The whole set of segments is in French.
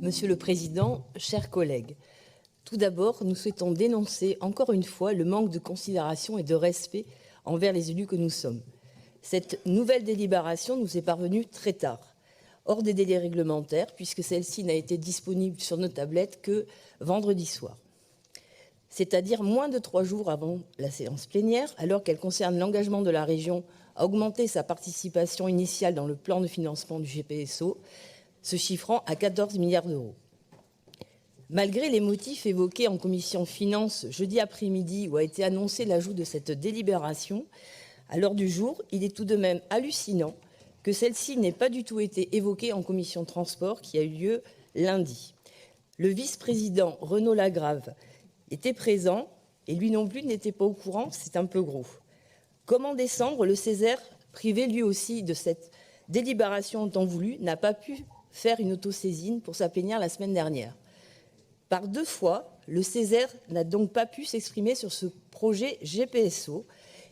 Monsieur le Président, chers collègues, tout d'abord, nous souhaitons dénoncer encore une fois le manque de considération et de respect envers les élus que nous sommes. Cette nouvelle délibération nous est parvenue très tard, hors des délais réglementaires, puisque celle-ci n'a été disponible sur nos tablettes que vendredi soir. C'est-à-dire moins de 3 jours avant la séance plénière, alors qu'elle concerne l'engagement de la région à augmenter sa participation initiale dans le plan de financement du GPSO, se chiffrant à 14 milliards d'euros. Malgré les motifs évoqués en commission finances jeudi après-midi où a été annoncé l'ajout de cette délibération, à l'heure du jour, il est tout de même hallucinant que celle-ci n'ait pas du tout été évoquée en commission transport qui a eu lieu lundi. Le vice-président Renaud Lagrave était présent et lui non plus n'était pas au courant, c'est un peu gros. Comme en décembre, le Césaire, privé lui aussi de cette délibération en temps voulu, n'a pas pu faire une autosaisine pour sa plénière la semaine dernière. Par 2 fois, le Césaire n'a donc pas pu s'exprimer sur ce projet GPSO.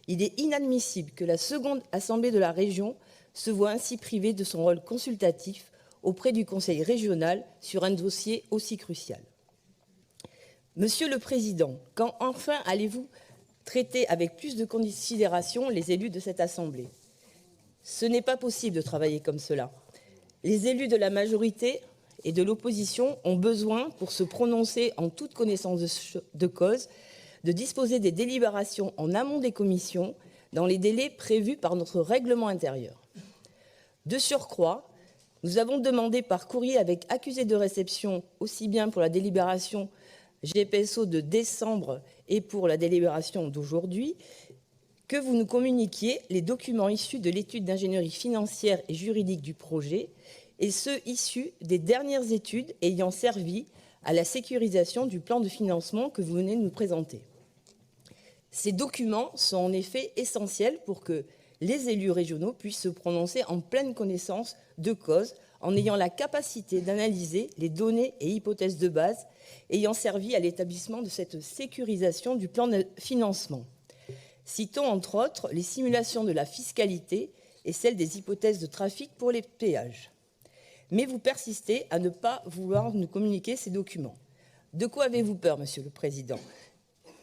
Il est inadmissible que la seconde assemblée de la région se voit ainsi privée de son rôle consultatif auprès du Conseil régional sur un dossier aussi crucial. Monsieur le Président, quand enfin allez-vous traiter avec plus de considération les élus de cette Assemblée? Ce n'est pas possible de travailler comme cela. Les élus de la majorité et de l'opposition ont besoin, pour se prononcer en toute connaissance de cause, de disposer des délibérations en amont des commissions dans les délais prévus par notre règlement intérieur. De surcroît, nous avons demandé par courrier avec accusé de réception, aussi bien pour la délibération GPSO de décembre et pour la délibération d'aujourd'hui, que vous nous communiquiez les documents issus de l'étude d'ingénierie financière et juridique du projet et ceux issus des dernières études ayant servi à la sécurisation du plan de financement que vous venez de nous présenter. Ces documents sont en effet essentiels pour que les élus régionaux puissent se prononcer en pleine connaissance de cause, en ayant la capacité d'analyser les données et hypothèses de base ayant servi à l'établissement de cette sécurisation du plan de financement. Citons entre autres les simulations de la fiscalité et celles des hypothèses de trafic pour les péages. Mais vous persistez à ne pas vouloir nous communiquer ces documents. De quoi avez-vous peur, Monsieur le Président?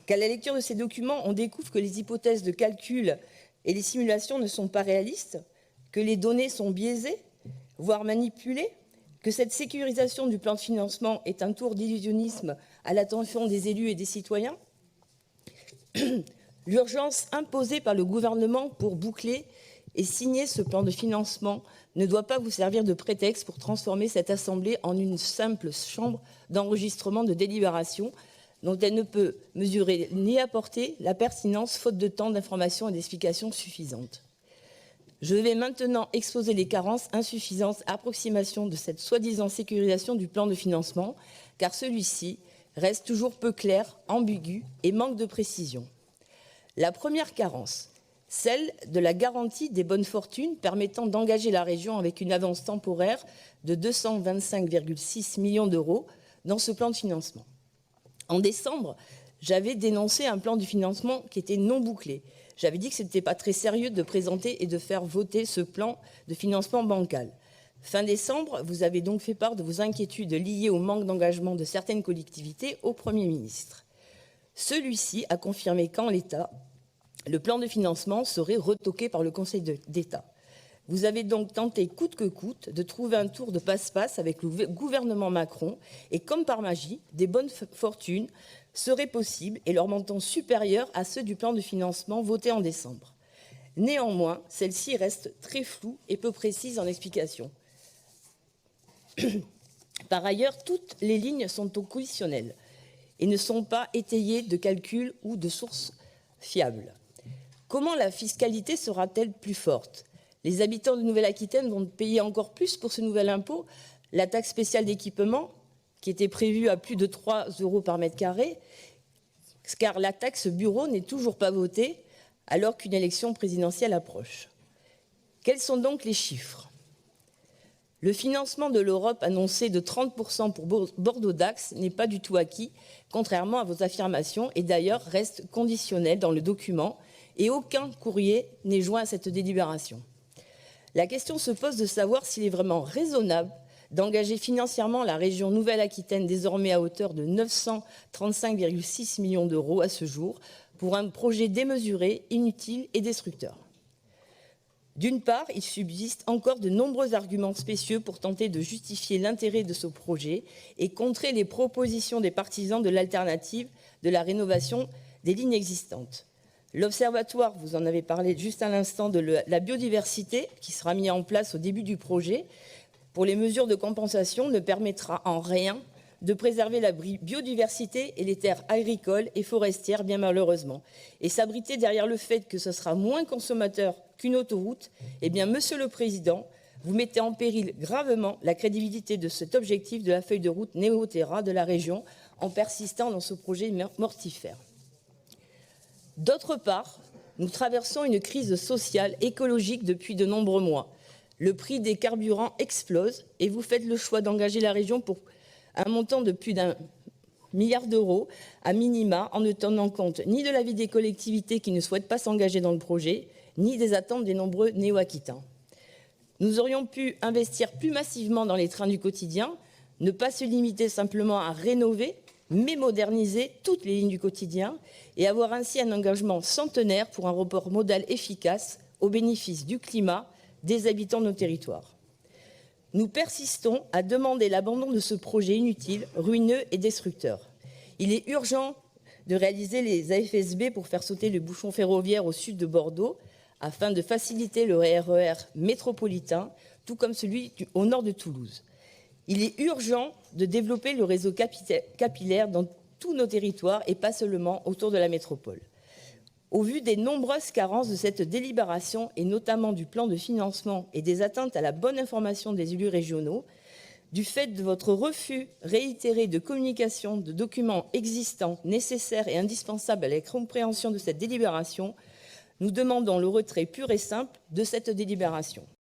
Qu'à la lecture de ces documents, on découvre que les hypothèses de calcul et les simulations ne sont pas réalistes, que les données sont biaisées, voire manipulées, que cette sécurisation du plan de financement est un tour d'illusionnisme à l'attention des élus et des citoyens? L'urgence imposée par le gouvernement pour boucler et signer ce plan de financement ne doit pas vous servir de prétexte pour transformer cette Assemblée en une simple chambre d'enregistrement de délibération dont elle ne peut mesurer ni apporter la pertinence faute de temps, d'informations et d'explications suffisantes. Je vais maintenant exposer les carences, insuffisances, approximations de cette soi-disant sécurisation du plan de financement, car celui-ci reste toujours peu clair, ambigu et manque de précision. La première carence, celle de la garantie des bonnes fortunes permettant d'engager la région avec une avance temporaire de 225,6 millions d'euros dans ce plan de financement. En décembre, j'avais dénoncé un plan de financement qui était non bouclé. J'avais dit que ce n'était pas très sérieux de présenter et de faire voter ce plan de financement bancal. Fin décembre, vous avez donc fait part de vos inquiétudes liées au manque d'engagement de certaines collectivités au Premier ministre. Celui-ci a confirmé qu'en l'état, le plan de financement serait retoqué par le Conseil d'État. Vous avez donc tenté coûte que coûte de trouver un tour de passe-passe avec le gouvernement Macron et comme par magie, des bonnes fortunes seraient possibles et leur montant supérieur à ceux du plan de financement voté en décembre. Néanmoins, celle-ci reste très floue et peu précise en explication. Par ailleurs, toutes les lignes sont au conditionnel et ne sont pas étayées de calculs ou de sources fiables. Comment la fiscalité sera-t-elle plus forte? Les habitants de Nouvelle-Aquitaine vont payer encore plus pour ce nouvel impôt, la taxe spéciale d'équipement, qui était prévue à plus de 3 € par mètre carré, car la taxe bureau n'est toujours pas votée, alors qu'une élection présidentielle approche. Quels sont donc les chiffres? Le financement de l'Europe annoncé de 30% pour Bordeaux-Dax n'est pas du tout acquis, contrairement à vos affirmations, et d'ailleurs reste conditionnel dans le document, et aucun courrier n'est joint à cette délibération. La question se pose de savoir s'il est vraiment raisonnable d'engager financièrement la région Nouvelle-Aquitaine, désormais à hauteur de 935,6 millions d'euros à ce jour, pour un projet démesuré, inutile et destructeur. D'une part, il subsiste encore de nombreux arguments spécieux pour tenter de justifier l'intérêt de ce projet et contrer les propositions des partisans de l'alternative de la rénovation des lignes existantes. L'Observatoire, vous en avez parlé juste à l'instant, de la biodiversité, qui sera mis en place au début du projet, pour les mesures de compensation, ne permettra en rien de préserver la biodiversité et les terres agricoles et forestières, bien malheureusement. Et s'abriter derrière le fait que ce sera moins consommateur qu'une autoroute, eh bien, Monsieur le Président, vous mettez en péril gravement la crédibilité de cet objectif de la feuille de route Néo-Terra de la région en persistant dans ce projet mortifère. D'autre part, nous traversons une crise sociale, écologique depuis de nombreux mois. Le prix des carburants explose et vous faites le choix d'engager la région pour un montant de plus d'1 milliard d'euros à minima, en ne tenant compte ni de l'avis des collectivités qui ne souhaitent pas s'engager dans le projet, ni des attentes des nombreux néo-aquitains. Nous aurions pu investir plus massivement dans les trains du quotidien, ne pas se limiter simplement à rénover, mais moderniser toutes les lignes du quotidien et avoir ainsi un engagement centenaire pour un report modal efficace au bénéfice du climat, des habitants de nos territoires. Nous persistons à demander l'abandon de ce projet inutile, ruineux et destructeur. Il est urgent de réaliser les AFSB pour faire sauter le bouchon ferroviaire au sud de Bordeaux, afin de faciliter le RER métropolitain, tout comme celui au nord de Toulouse. Il est urgent de développer le réseau capillaire dans tous nos territoires et pas seulement autour de la métropole. Au vu des nombreuses carences de cette délibération, et notamment du plan de financement et des atteintes à la bonne information des élus régionaux, du fait de votre refus réitéré de communication de documents existants, nécessaires et indispensables à la compréhension de cette délibération, nous demandons le retrait pur et simple de cette délibération.